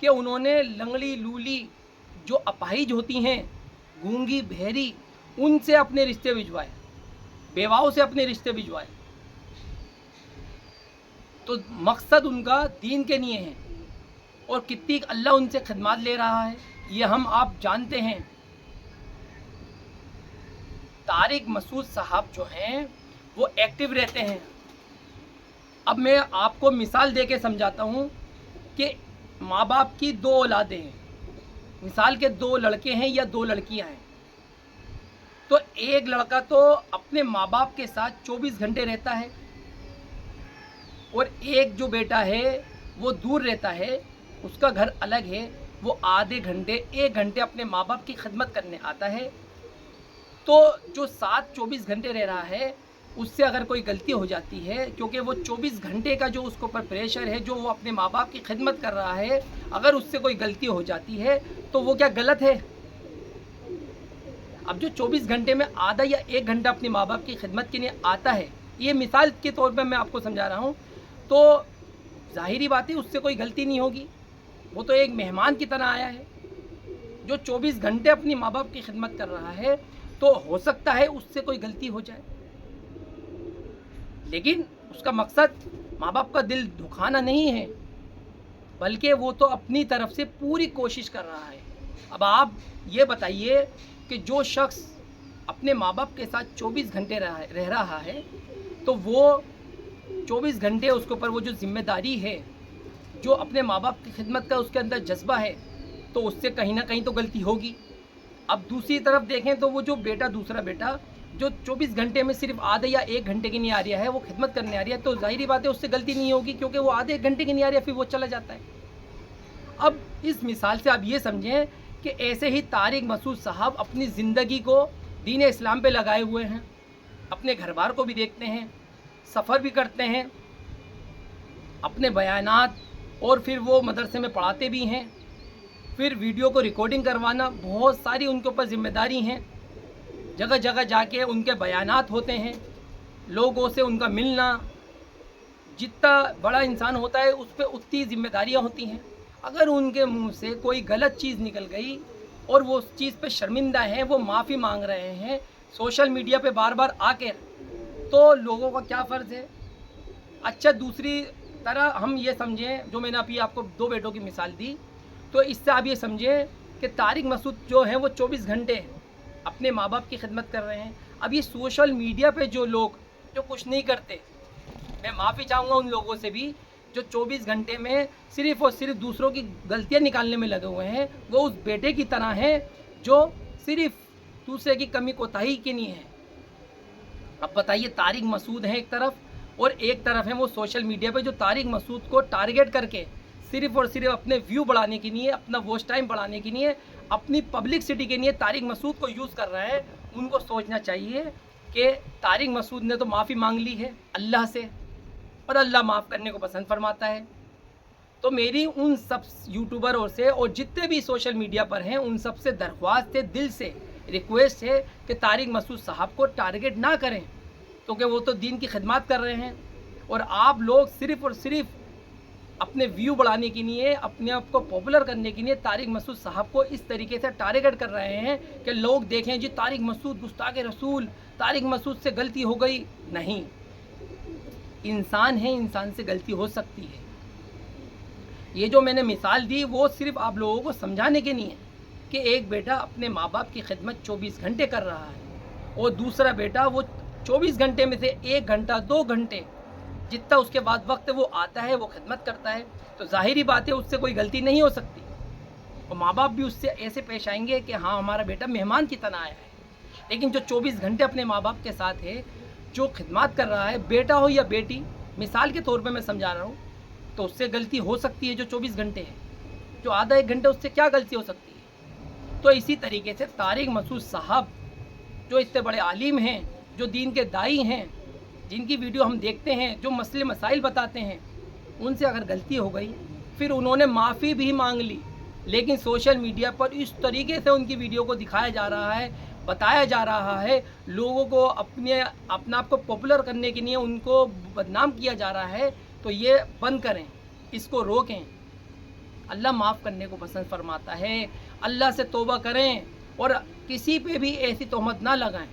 کہ انہوں نے لنگڑی لولی جو اپاہج ہوتی ہیں، گونگی بہری، ان سے اپنے رشتے بھجوائے، بیواؤں سے اپنے رشتے بھجوائے. تو مقصد ان کا دین کے لیے ہے، اور کتنی اللہ ان سے خدمات لے رہا ہے یہ ہم آپ جانتے ہیں. طارق مسعود صاحب جو ہیں وہ ایکٹیو رہتے ہیں. اب میں آپ کو مثال دے کے سمجھاتا ہوں کہ ماں باپ کی 2 اولادیں ہیں، مثال کے 2 لڑکے ہیں یا 2 لڑکیاں ہیں. تو ایک لڑکا تو اپنے ماں باپ کے ساتھ 24 گھنٹے رہتا ہے، اور ایک جو بیٹا ہے وہ دور رہتا ہے، اس کا گھر الگ ہے، وہ آدھے گھنٹے 1 گھنٹے اپنے ماں باپ کی خدمت کرنے آتا ہے. تو جو ساتھ 24 گھنٹے رہ رہا ہے اس سے اگر کوئی غلطی ہو جاتی ہے، کیونکہ وہ 24 گھنٹے کا جو اس کے اوپر پریشر ہے، جو وہ اپنے ماں باپ کی خدمت کر رہا ہے، اگر اس سے کوئی غلطی ہو جاتی ہے تو وہ کیا غلط ہے؟ اب جو 24 گھنٹے میں آدھا یا 1 گھنٹہ اپنے ماں باپ کی خدمت کے لیے آتا ہے، یہ مثال کے طور پہ میں آپ کو سمجھا رہا ہوں، تو ظاہری بات ہے اس سے کوئی غلطی نہیں ہوگی، وہ تو ایک مہمان کی طرح آیا ہے. جو 24 گھنٹے اپنی ماں باپ کی خدمت کر رہا ہے تو ہو سکتا ہے اس سے کوئی غلطی ہو جائے، لیکن اس کا مقصد ماں باپ کا دل دکھانا نہیں ہے، بلکہ وہ تو اپنی طرف سے پوری کوشش کر رہا ہے. اب آپ یہ بتائیے کہ جو شخص اپنے ماں باپ کے ساتھ 24 گھنٹے رہ رہا ہے تو وہ 24 گھنٹے اس کے اوپر وہ جو ذمہ داری ہے، جو اپنے ماں باپ کی خدمت کا اس کے اندر جذبہ ہے، تو اس سے کہیں نہ کہیں تو غلطی ہوگی. اب دوسری طرف دیکھیں تو وہ جو دوسرا بیٹا جو 24 گھنٹے میں صرف آدھے یا 1 گھنٹے کی نہیں آ رہا ہے، وہ خدمت کرنے آ رہی ہے، تو ظاہری بات ہے اس سے غلطی نہیں ہوگی، کیونکہ وہ آدھے 1 گھنٹے کی نہیں آ رہی ہے، پھر وہ چلا جاتا ہے. اب اس مثال سے آپ یہ سمجھیں کہ ایسے ہی طارق مسعود صاحب اپنی زندگی کو دین اسلام پہ لگائے ہوئے ہیں، اپنے گھر بار کو بھی دیکھتے ہیں، سفر بھی کرتے ہیں، اپنے بیانات، اور پھر وہ مدرسے میں پڑھاتے بھی ہیں، پھر ویڈیو کو ریکارڈنگ کروانا، بہت ساری ان کے اوپر ذمہ داری ہیں. جگہ جگہ جا کے ان کے بیانات ہوتے ہیں، لوگوں سے ان کا ملنا. جتنا بڑا انسان ہوتا ہے اس پہ اتنی ذمہ داریاں ہوتی ہیں. اگر ان کے منہ سے کوئی غلط چیز نکل گئی اور وہ اس چیز پہ شرمندہ ہیں، وہ معافی مانگ رہے ہیں سوشل میڈیا پہ بار بار آ کے، تو لوگوں کا کیا فرض ہے؟ اچھا، دوسری طرح ہم یہ سمجھیں، جو میں نے ابھی آپ کو 2 بیٹوں کی مثال دی، تو اس سے آپ یہ سمجھیں کہ طارق مسعود جو ہیں وہ 24 گھنٹے اپنے ماں باپ کی خدمت کر رہے ہیں. اب یہ سوشل میڈیا پہ جو لوگ جو کچھ نہیں کرتے، میں معافی چاہوں گا ان لوگوں سے بھی، جو 24 گھنٹے میں صرف اور صرف دوسروں کی غلطیاں نکالنے میں لگے ہوئے ہیں، وہ اس بیٹے کی طرح ہیں جو صرف دوسرے کی کمی کوتاہی کے لیے ہیں. اب بتائیے، طارق مسعود ہیں ایک طرف، اور ایک طرف ہیں وہ سوشل میڈیا پہ جو طارق مسعود کو ٹارگیٹ کر کے صرف اور صرف اپنے ویو بڑھانے کے لیے، اپنا واچ ٹائم بڑھانے کے لیے، اپنی پبلکسٹی کے لیے طارق مسعود کو یوز کر رہے ہیں. ان کو سوچنا چاہیے کہ طارق مسعود نے تو معافی مانگ لی ہے اللہ سے، اور اللہ معاف کرنے کو پسند فرماتا ہے. تو میری ان سب یوٹیوبروں سے اور جتنے بھی سوشل میڈیا پر ہیں ان سب سے درخواست ہے، دل سے ریکویسٹ ہے کہ طارق مسعود صاحب کو ٹارگیٹ نہ کریں، کیونکہ وہ تو دین کی خدمات کر رہے ہیں، اور آپ لوگ صرف اور صرف اپنے ویو بڑھانے کے لیے، اپنے آپ کو پاپولر کرنے کے لیے طارق مسعود صاحب کو اس طریقے سے ٹارگیٹ کر رہے ہیں کہ لوگ دیکھیں جی طارق مسعود گستاخ رسول، طارق مسعود سے غلطی ہو گئی. نہیں، انسان ہے، انسان سے غلطی ہو سکتی ہے. یہ جو میں نے مثال دی وہ صرف آپ لوگوں کو سمجھانے کے لیے کہ ایک بیٹا اپنے ماں باپ کی خدمت 24 گھنٹے کر رہا ہے، اور دوسرا بیٹا وہ 24 گھنٹے میں سے 1 گھنٹہ 2 گھنٹے جتنا اس کے بعد وقت وہ آتا ہے وہ خدمت کرتا ہے. تو ظاہری بات ہے اس سے کوئی غلطی نہیں ہو سکتی، اور ماں باپ بھی اس سے ایسے پیش آئیں گے کہ ہاں ہمارا بیٹا مہمان کی طرح آیا ہے. لیکن جو 24 گھنٹے اپنے ماں باپ کے ساتھ ہے، جو خدمات کر رہا ہے، بیٹا ہو یا بیٹی، مثال کے طور پہ میں سمجھا رہا ہوں، تو اس سے غلطی ہو سکتی ہے. جو 24 گھنٹے ہے، جو آدھا 1 گھنٹہ، اس سے کیا غلطی ہو سکتی ہے؟ تو اسی طریقے سے طارق مسعود صاحب جو اتنے بڑے عالم ہیں، جو دین کے داعی ہیں، جن کی ویڈیو ہم دیکھتے ہیں، جو مسئلے مسائل بتاتے ہیں، ان سے اگر غلطی ہو گئی، پھر انہوں نے معافی بھی مانگ لی، لیکن سوشل میڈیا پر اس طریقے سے ان کی ویڈیو کو دکھایا جا رہا ہے، بتایا جا رہا ہے، لوگوں کو اپنا آپ کو پاپولر کرنے کے لیے ان کو بدنام کیا جا رہا ہے. تو یہ بند کریں، اس کو روکیں. اللہ معاف کرنے کو پسند فرماتا ہے۔ اللہ سے توبہ کریں اور کسی پہ بھی ایسی تہمت نہ لگائیں،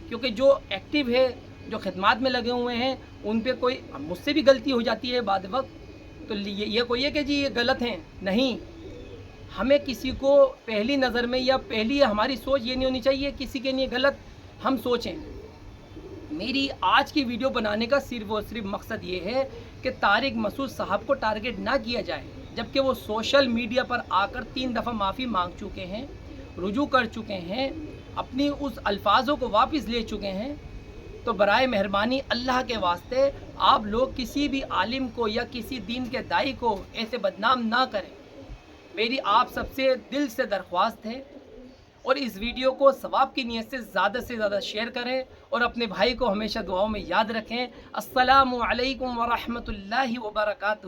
کیونکہ جو ایکٹیو ہے، جو خدمات میں لگے ہوئے ہیں، ان پہ کوئی مجھ سے بھی غلطی ہو جاتی ہے بعد وقت، تو یہ کوئی ہے کہ جی یہ غلط ہیں، نہیں۔ ہمیں کسی کو پہلی نظر میں یا پہلی ہماری سوچ یہ نہیں ہونی چاہیے کسی کے لیے غلط ہم سوچیں۔ میری آج کی ویڈیو بنانے کا صرف اور صرف مقصد یہ ہے کہ طارق مسعود صاحب کو ٹارگٹ نہ کیا جائے، جبکہ وہ سوشل میڈیا پر آ کر 3 دفعہ معافی مانگ چکے ہیں، رجوع کر چکے ہیں، اپنی اس الفاظوں کو واپس لے چکے ہیں۔ تو برائے مہربانی اللہ کے واسطے آپ لوگ کسی بھی عالم کو یا کسی دین کے داعی کو ایسے بدنام نہ کریں۔ میری آپ سب سے دل سے درخواست ہے، اور اس ویڈیو کو ثواب کی نیت سے زیادہ شیئر کریں اور اپنے بھائی کو ہمیشہ دعاؤں میں یاد رکھیں۔ السلام علیکم ورحمۃ اللہ وبرکاتہ۔